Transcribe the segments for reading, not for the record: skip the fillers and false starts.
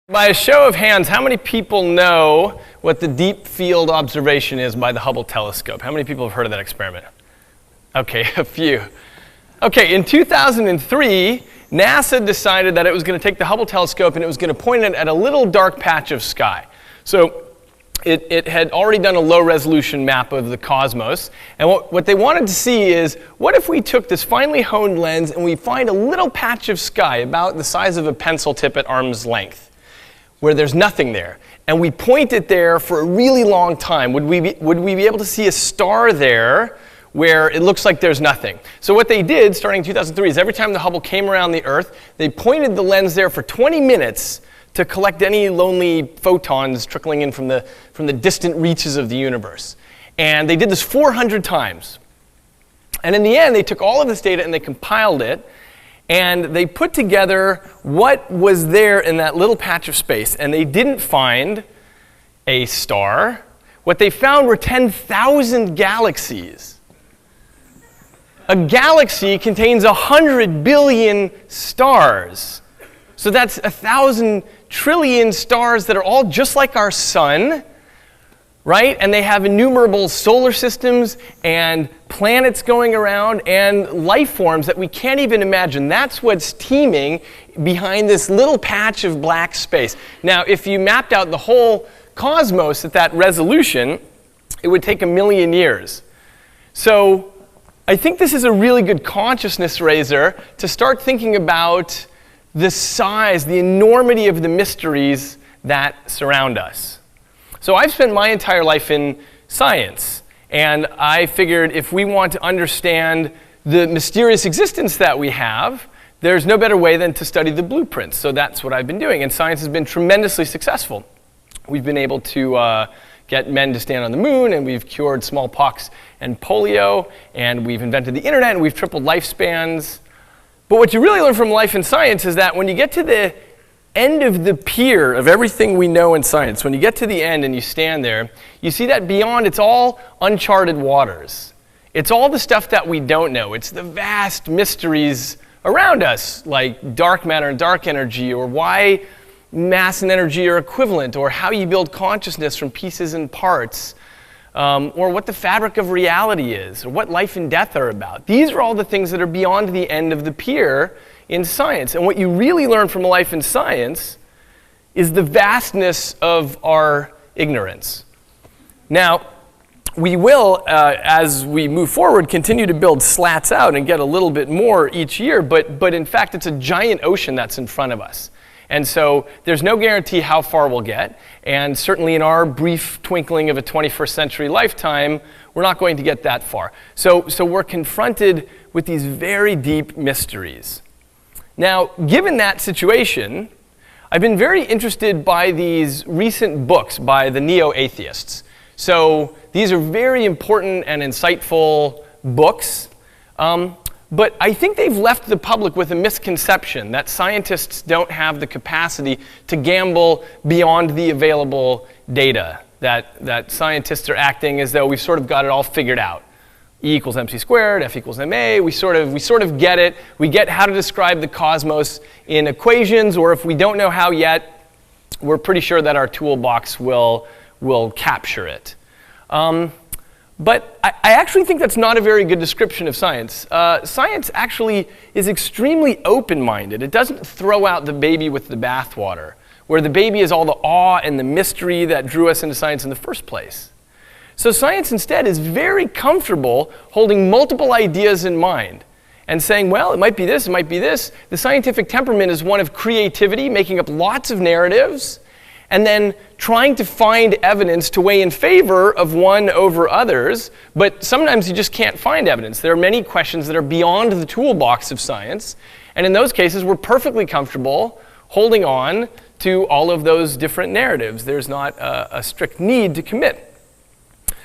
By a show of hands, how many people know what the deep field observation is by the Hubble telescope? How many people have heard of that experiment? Okay, a few. Okay, in 2003, NASA decided that it was going to take the Hubble telescope and it was going to point it at a little dark patch of sky. So it had already done a low-resolution map of the cosmos, and what they wanted to see is, what if we took this finely honed lens and we find a little patch of sky about the size of a pencil tip at arm's length, where there's nothing there, and we point it there for a really long time? Would we be able to see a star there where it looks like there's nothing? So what they did, starting in 2003, is every time the Hubble came around the Earth, they pointed the lens there for 20 minutes to collect any lonely photons trickling in from the distant reaches of the universe. And they did this 400 times. And in the end, they took all of this data and they compiled it, and they put together what was there in that little patch of space, and they didn't find a star. What they found were 10,000 galaxies. A galaxy contains 100 billion stars. So that's 1,000 trillion stars that are all just like our sun, right? And they have innumerable solar systems and planets going around and life forms that we can't even imagine. That's what's teeming behind this little patch of black space. Now, if you mapped out the whole cosmos at that resolution, it would take 1 million years. So I think this is a really good consciousness raiser to start thinking about the size, the enormity of the mysteries that surround us. So I've spent my entire life in science, and I figured if we want to understand the mysterious existence that we have, there's no better way than to study the blueprints. So that's what I've been doing, and science has been tremendously successful. We've been able to get men to stand on the moon, and we've cured smallpox and polio, and we've invented the internet, and we've tripled lifespans. But what you really learn from life in science is that when you get to the end of the pier of everything we know in science, when you get to the end and you stand there, you see that beyond, it's all uncharted waters. It's all the stuff that we don't know. It's the vast mysteries around us, like dark matter and dark energy, or why mass and energy are equivalent, or how you build consciousness from pieces and parts, or what the fabric of reality is, or what life and death are about. These are all the things that are beyond the end of the pier in science. And what you really learn from life in science is the vastness of our ignorance. Now, we will, as we move forward, continue to build slats out and get a little bit more each year, but in fact, it's a giant ocean that's in front of us. And so there's no guarantee how far we'll get, and certainly in our brief twinkling of a 21st century lifetime, we're not going to get that far. So we're confronted with these very deep mysteries. Now, given that situation, I've been very interested by these recent books by the neo-atheists. So these are very important and insightful books, but I think they've left the public with a misconception that scientists don't have the capacity to gamble beyond the available data, that scientists are acting as though we've sort of got it all figured out. E equals mc squared, F equals ma, we sort of get it. We get how to describe the cosmos in equations, or if we don't know how yet, we're pretty sure that our toolbox will capture it. But I actually think that's not a very good description of science. Science actually is extremely open-minded. It doesn't throw out the baby with the bathwater, where the baby is all the awe and the mystery that drew us into science in the first place. So science instead is very comfortable holding multiple ideas in mind and saying, well, it might be this, it might be this. The scientific temperament is one of creativity, making up lots of narratives, and then trying to find evidence to weigh in favor of one over others, but sometimes you just can't find evidence. There are many questions that are beyond the toolbox of science, and in those cases, we're perfectly comfortable holding on to all of those different narratives. There's not a strict need to commit.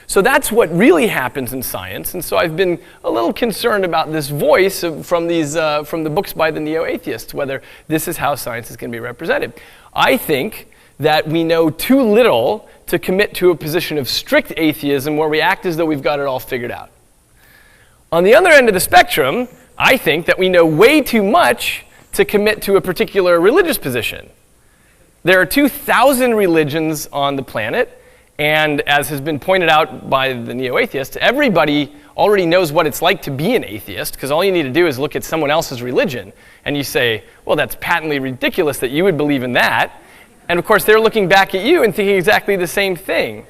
So that's what really happens in science, and so I've been a little concerned about this voice from the books by the neo-atheists, whether this is how science is going to be represented. I think that we know too little to commit to a position of strict atheism where we act as though we've got it all figured out. On the other end of the spectrum, I think that we know way too much to commit to a particular religious position. There are 2,000 religions on the planet, and as has been pointed out by the neo-atheists, everybody already knows what it's like to be an atheist, because all you need to do is look at someone else's religion, and you say, well, that's patently ridiculous that you would believe in that. And of course, they're looking back at you and thinking exactly the same thing,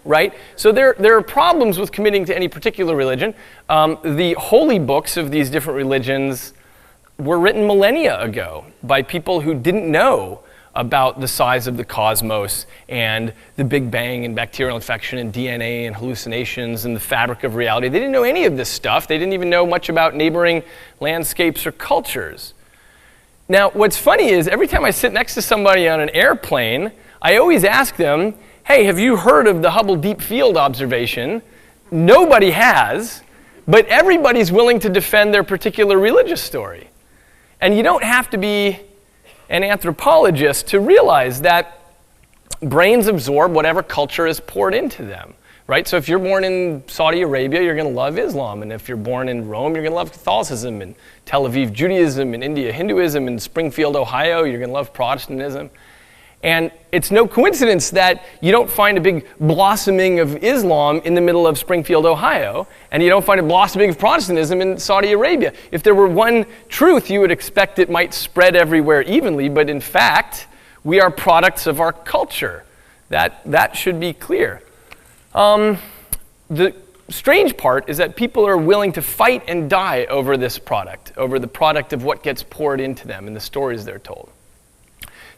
right? So there are problems with committing to any particular religion. The holy books of these different religions were written millennia ago by people who didn't know about the size of the cosmos and the Big Bang and bacterial infection and DNA and hallucinations and the fabric of reality. They didn't know any of this stuff. They didn't even know much about neighboring landscapes or cultures. Now, what's funny is every time I sit next to somebody on an airplane, I always ask them, hey, have you heard of the Hubble Deep Field observation? Nobody has, but everybody's willing to defend their particular religious story. And you don't have to be an anthropologist to realize that brains absorb whatever culture is poured into them, right? So if you're born in Saudi Arabia, you're going to love Islam. And if you're born in Rome, you're going to love Catholicism. And Tel Aviv, Judaism. And India, Hinduism. And Springfield, Ohio, you're going to love Protestantism. And it's no coincidence that you don't find a big blossoming of Islam in the middle of Springfield, Ohio, and you don't find a blossoming of Protestantism in Saudi Arabia. If there were one truth, you would expect it might spread everywhere evenly, but in fact, we are products of our culture. That should be clear. The strange part is that people are willing to fight and die over this product, over the product of what gets poured into them and the stories they're told.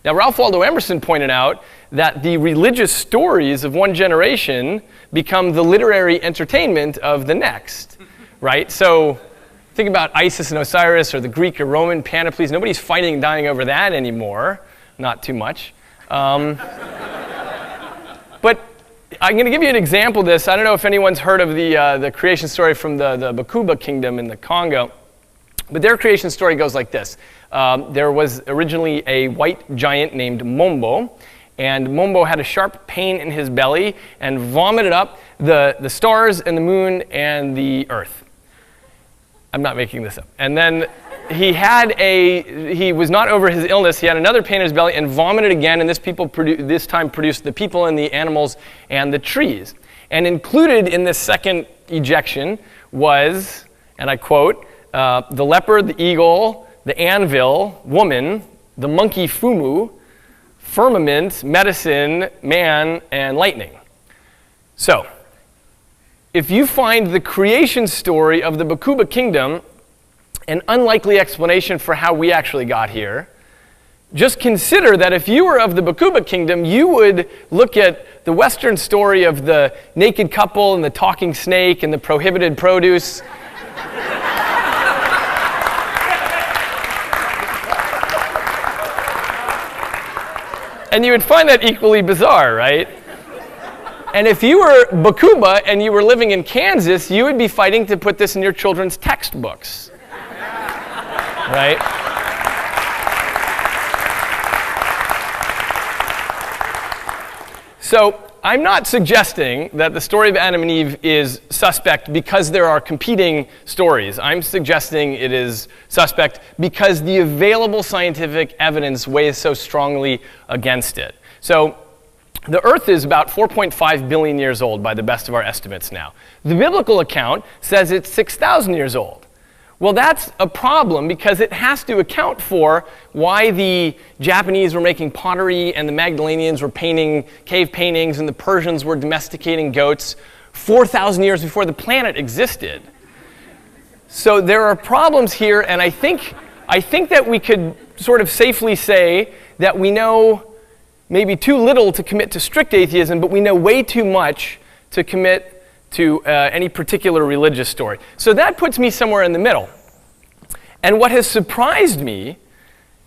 Now, Ralph Waldo Emerson pointed out that the religious stories of one generation become the literary entertainment of the next, right? So think about Isis and Osiris or the Greek or Roman panoplies. Nobody's fighting and dying over that anymore. Not too much. But I'm going to give you an example of this. I don't know if anyone's heard of the creation story from the Bakuba kingdom in the Congo. But their creation story goes like this. There was originally a white giant named Mombo, and Mombo had a sharp pain in his belly and vomited up the stars and the moon and the earth. I'm not making this up. And then he was not over his illness. He had another pain in his belly and vomited again, and this time produced the people and the animals and the trees. And included in this second ejection was, and I quote, the leopard, the eagle, the anvil, woman, the monkey fumu, firmament, medicine, man, and lightning. So, if you find the creation story of the Bakuba kingdom an unlikely explanation for how we actually got here, just consider that if you were of the Bakuba kingdom, you would look at the Western story of the naked couple and the talking snake and the prohibited produce. And you would find that equally bizarre, right? And if you were Bakuba and you were living in Kansas, you would be fighting to put this in your children's textbooks, right? So I'm not suggesting that the story of Adam and Eve is suspect because there are competing stories. I'm suggesting it is suspect because the available scientific evidence weighs so strongly against it. So the Earth is about 4.5 billion years old by the best of our estimates now. The biblical account says it's 6,000 years old. Well, that's a problem because it has to account for why the Japanese were making pottery and the Magdalenians were painting cave paintings and the Persians were domesticating goats 4,000 years before the planet existed. So there are problems here, and I think that we could sort of safely say that we know maybe too little to commit to strict atheism, but we know way too much to commit to any particular religious story. So that puts me somewhere in the middle. And what has surprised me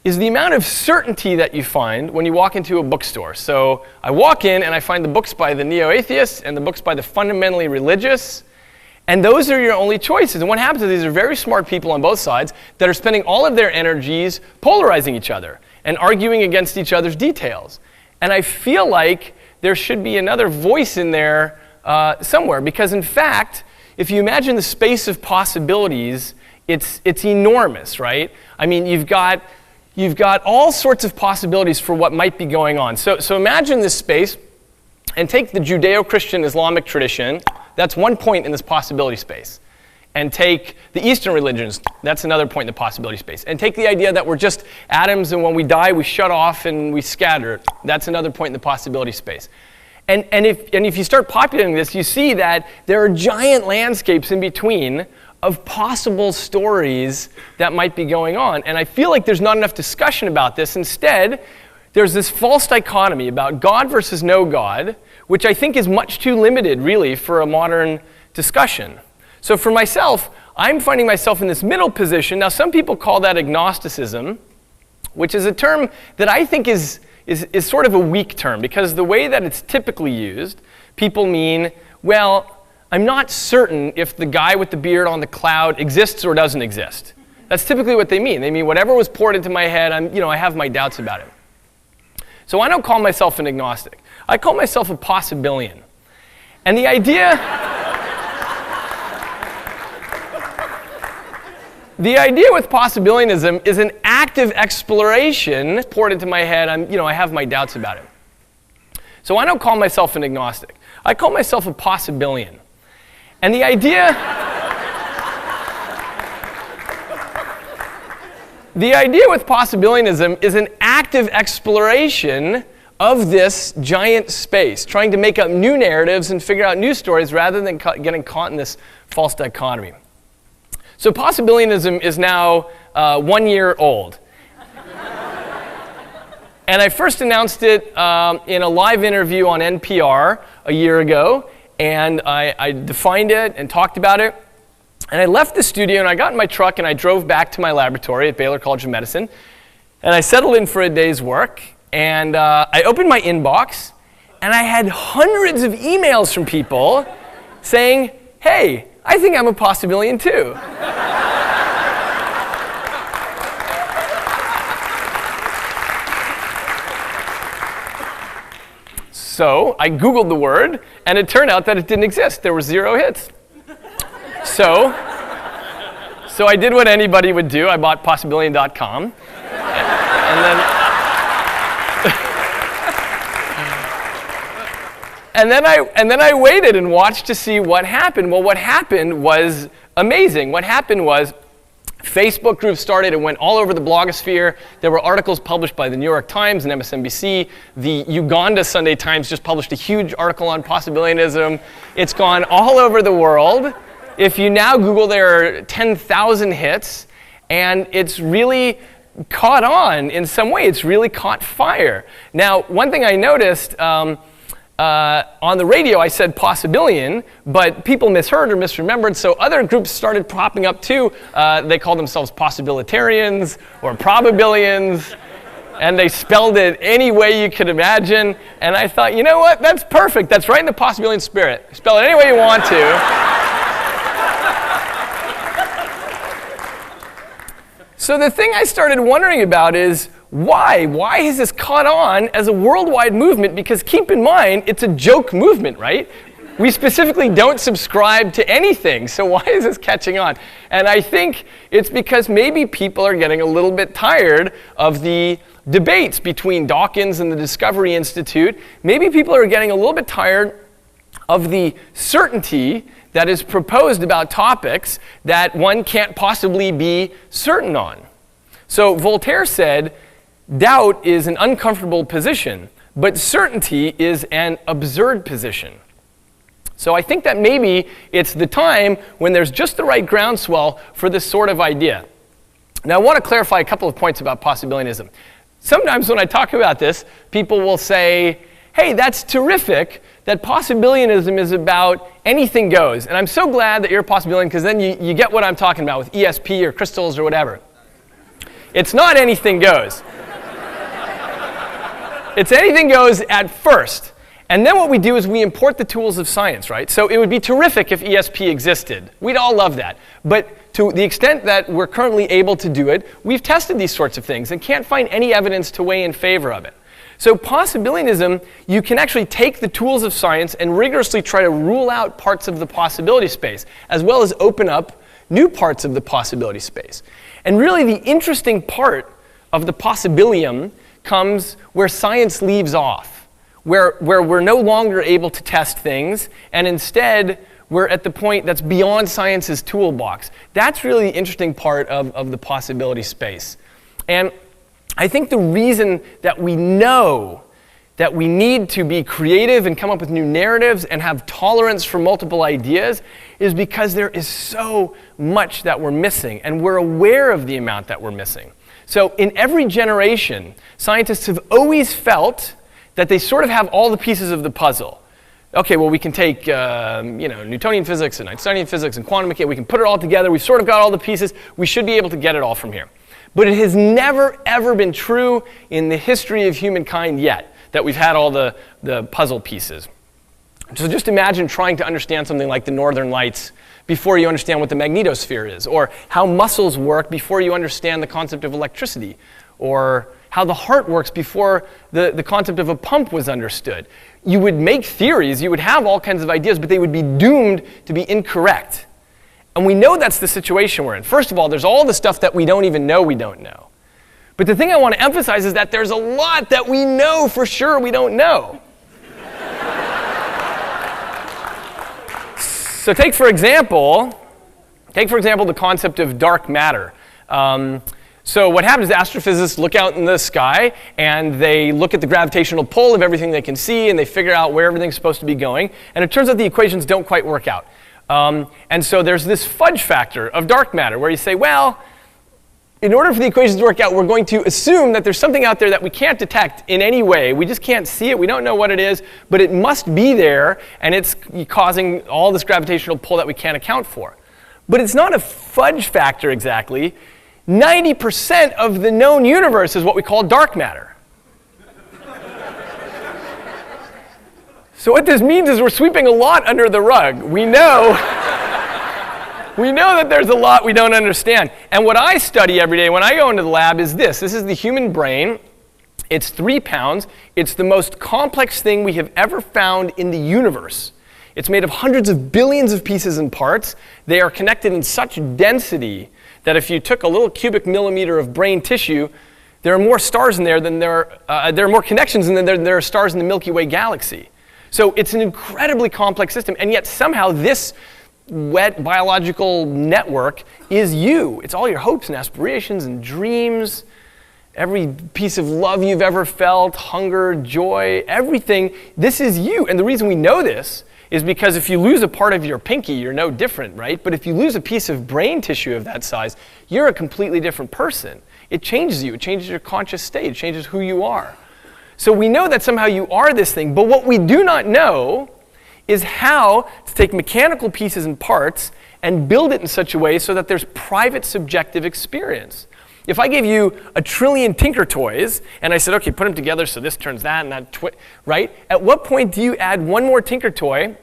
is the amount of certainty that you find when you walk into a bookstore. So I walk in and I find the books by the neo-atheists and the books by the fundamentally religious, and those are your only choices. And what happens is these are very smart people on both sides that are spending all of their energies polarizing each other and arguing against each other's details. And I feel like there should be another voice in there somewhere, because in fact, if you imagine the space of possibilities, it's enormous, right? I mean, you've got you've got all sorts of possibilities for what might be going on. So imagine this space, and take the Judeo-Christian Islamic tradition, that's one point in this possibility space. And take the Eastern religions, that's another point in the possibility space. And take the idea that we're just atoms, and when we die, we shut off and we scatter, that's another point in the possibility space. And if you start populating this, you see that there are giant landscapes in between of possible stories that might be going on. And I feel like there's not enough discussion about this. Instead, there's this false dichotomy about God versus no God, which I think is much too limited, really, for a modern discussion. So for myself, I'm finding myself in this middle position. Now, some people call that agnosticism, which is a term that I think is sort of a weak term, because the way that it's typically used, people mean, well, I'm not certain if the guy with the beard on the cloud exists or doesn't exist. That's typically what they mean. They mean whatever was poured into my head, I have my doubts about it. So I don't call myself an agnostic. I call myself a possibilian. And the idea with possibilianism is an active exploration poured into my head. I have my doubts about it. So I don't call myself an agnostic. I call myself a possibilian. And the idea with possibilianism is an active exploration of this giant space, trying to make up new narratives and figure out new stories rather than getting caught in this false dichotomy. So possibilianism is now 1 year old. And I first announced it in a live interview on NPR a year ago, and I defined it and talked about it. And I left the studio, and I got in my truck, and I drove back to my laboratory at Baylor College of Medicine. And I settled in for a day's work, and I opened my inbox, and I had hundreds of emails from people saying, hey, I think I'm a possibilian too. So I Googled the word, and it turned out that it didn't exist. There were 0 hits. So I did what anybody would do. I bought Possibilian.com, and then I waited and watched to see what happened. Well, what happened was amazing. What happened was Facebook groups started. It went all over the blogosphere. There were articles published by the New York Times and MSNBC. The Uganda Sunday Times just published a huge article on possibilianism. It's gone all over the world. If you now Google, there are 10,000 hits, and it's really caught on in some way. It's really caught fire. Now, one thing I noticed, on the radio I said possibilian, but people misheard or misremembered, so other groups started popping up too. They called themselves possibilitarians or probabilians, and they spelled it any way you could imagine. And I thought, you know what, that's perfect. That's right in the possibilian spirit. Spell it any way you want to. So the thing I started wondering about is, why? Why has this caught on as a worldwide movement? Because keep in mind, it's a joke movement, right? We specifically don't subscribe to anything, so why is this catching on? And I think it's because maybe people are getting a little bit tired of the debates between Dawkins and the Discovery Institute. Maybe people are getting a little bit tired of the certainty that is proposed about topics that one can't possibly be certain on. So Voltaire said, doubt is an uncomfortable position, but certainty is an absurd position. So I think that maybe it's the time when there's just the right groundswell for this sort of idea. Now I want to clarify a couple of points about possibilianism. Sometimes when I talk about this, people will say, hey, that's terrific that possibilianism is about anything goes. And I'm so glad that you're a possibilian, because then you get what I'm talking about with ESP or crystals or whatever. It's not anything goes. It's anything goes at first. And then what we do is we import the tools of science, right? So it would be terrific if ESP existed. We'd all love that. But to the extent that we're currently able to do it, we've tested these sorts of things and can't find any evidence to weigh in favor of it. So possibilianism, you can actually take the tools of science and rigorously try to rule out parts of the possibility space, as well as open up new parts of the possibility space. And really the interesting part of the possibilium comes where science leaves off, where we're no longer able to test things, and instead we're at the point that's beyond science's toolbox. That's really the interesting part of the possibility space. And I think the reason that we know that we need to be creative and come up with new narratives and have tolerance for multiple ideas is because there is so much that we're missing, and we're aware of the amount that we're missing. So in every generation, scientists have always felt that they sort of have all the pieces of the puzzle. Okay, well, we can take Newtonian physics and Einsteinian physics and quantum mechanics, we can put it all together, we've sort of got all the pieces, we should be able to get it all from here. But it has never, ever been true in the history of humankind yet that we've had all the puzzle pieces. So just imagine trying to understand something like the Northern Lights before you understand what the magnetosphere is, or how muscles work before you understand the concept of electricity, or how the heart works before the concept of a pump was understood. You would make theories, you would have all kinds of ideas, but they would be doomed to be incorrect. And we know that's the situation we're in. First of all, there's all the stuff that we don't even know we don't know. But the thing I want to emphasize is that there's a lot that we know for sure we don't know. So take for example the concept of dark matter. So what happens is astrophysicists look out in the sky and they look at the gravitational pull of everything they can see and they figure out where everything's supposed to be going. And it turns out the equations don't quite work out. And so there's this fudge factor of dark matter where you say, well, in order for the equations to work out, we're going to assume that there's something out there that we can't detect in any way. We just can't see it. We don't know what it is, but it must be there, and it's causing all this gravitational pull that we can't account for. But it's not a fudge factor exactly. 90% of the known universe is what we call dark matter. So what this means is we're sweeping a lot under the rug. We know that there's a lot we don't understand. And what I study every day when I go into the lab is this. This is the human brain. It's 3 pounds. It's the most complex thing we have ever found in the universe. It's made of hundreds of billions of pieces and parts. They are connected in such density that if you took a little cubic millimeter of brain tissue, there are more stars in there than there are more connections than there are stars in the Milky Way galaxy. So it's an incredibly complex system, and yet somehow this wet biological network is you. It's all your hopes and aspirations and dreams, every piece of love you've ever felt, hunger, joy, everything. This is you. And the reason we know this is because if you lose a part of your pinky, you're no different, right? But if you lose a piece of brain tissue of that size, you're a completely different person. It changes you. It changes your conscious state. It changes who you are. So we know that somehow you are this thing, but what we do not know is how to take mechanical pieces and parts and build it in such a way so that there's private subjective experience. If I gave you 1 trillion Tinker Toys and I said, okay, put them together so this turns that and that, right? At what point do you add one more Tinker Toy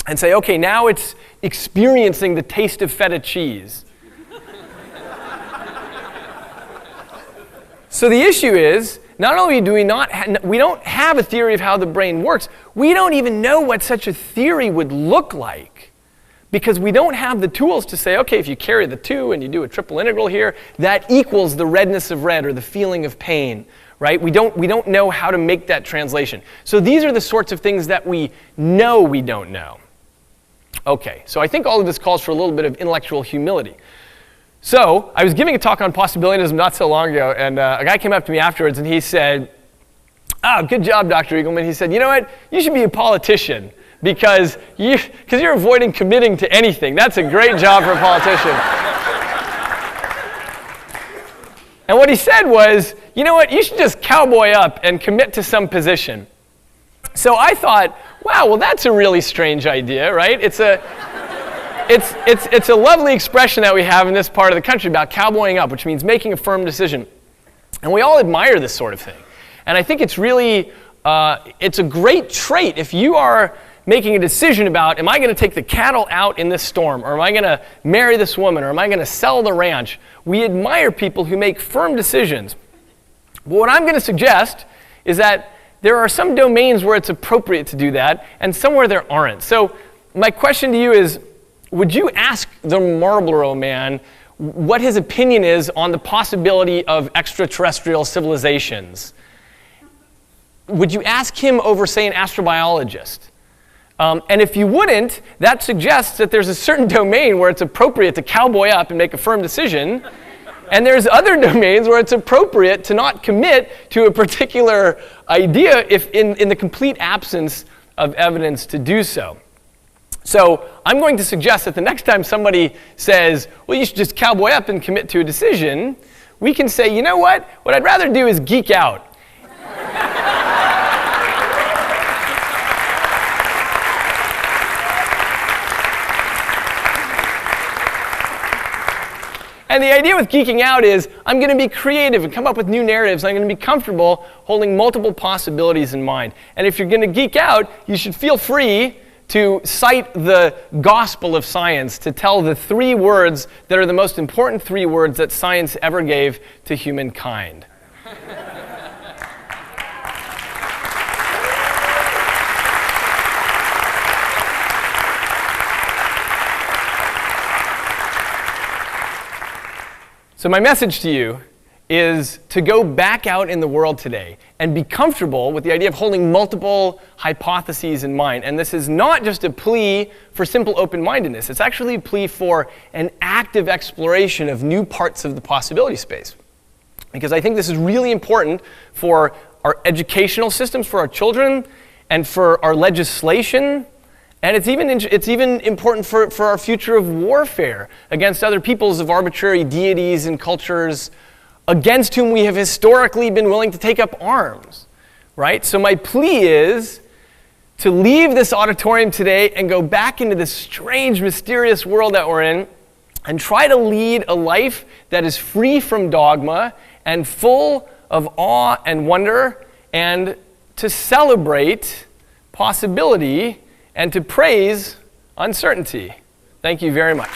and say, okay, now it's experiencing the taste of feta cheese? So the issue is, not only do we don't have a theory of how the brain works, we don't even know what such a theory would look like, because we don't have the tools to say, okay, if you carry the 2 and you do a triple integral here, that equals the redness of red or the feeling of pain, right? We don't know how to make that translation. So these are the sorts of things that we know we don't know. Okay, so I think all of this calls for a little bit of intellectual humility. So I was giving a talk on possibilianism not so long ago, and a guy came up to me afterwards and he said, good job, Dr. Eagleman. He said, you know what, you should be a politician because you're avoiding committing to anything. That's a great job for a politician. And what he said was, you know what, you should just cowboy up and commit to some position. So I thought, wow, well that's a really strange idea, right? It's a lovely expression that we have in this part of the country about cowboying up, which means making a firm decision. And we all admire this sort of thing. And I think it's really, it's a great trait if you are making a decision about, am I going to take the cattle out in this storm, or am I going to marry this woman, or am I going to sell the ranch? We admire people who make firm decisions. But what I'm going to suggest is that there are some domains where it's appropriate to do that, and some where there aren't. So my question to you is, would you ask the Marlboro Man what his opinion is on the possibility of extraterrestrial civilizations, would you ask him over, say, an astrobiologist? And if you wouldn't, that suggests that there's a certain domain where it's appropriate to cowboy up and make a firm decision, and there's other domains where it's appropriate to not commit to a particular idea if in the complete absence of evidence to do so. So I'm going to suggest that the next time somebody says, well, you should just cowboy up and commit to a decision, we can say, you know what? What I'd rather do is geek out. And the idea with geeking out is I'm going to be creative and come up with new narratives. I'm going to be comfortable holding multiple possibilities in mind. And if you're going to geek out, you should feel free to cite the gospel of science, to tell the 3 words that are the most important 3 words that science ever gave to humankind. So my message to you is to go back out in the world today and be comfortable with the idea of holding multiple hypotheses in mind. And this is not just a plea for simple open-mindedness. It's actually a plea for an active exploration of new parts of the possibility space. Because I think this is really important for our educational systems, for our children, and for our legislation. And it's even important for our future of warfare against other peoples of arbitrary deities and cultures against whom we have historically been willing to take up arms, right? So my plea is to leave this auditorium today and go back into this strange, mysterious world that we're in and try to lead a life that is free from dogma and full of awe and wonder, and to celebrate possibility and to praise uncertainty. Thank you very much.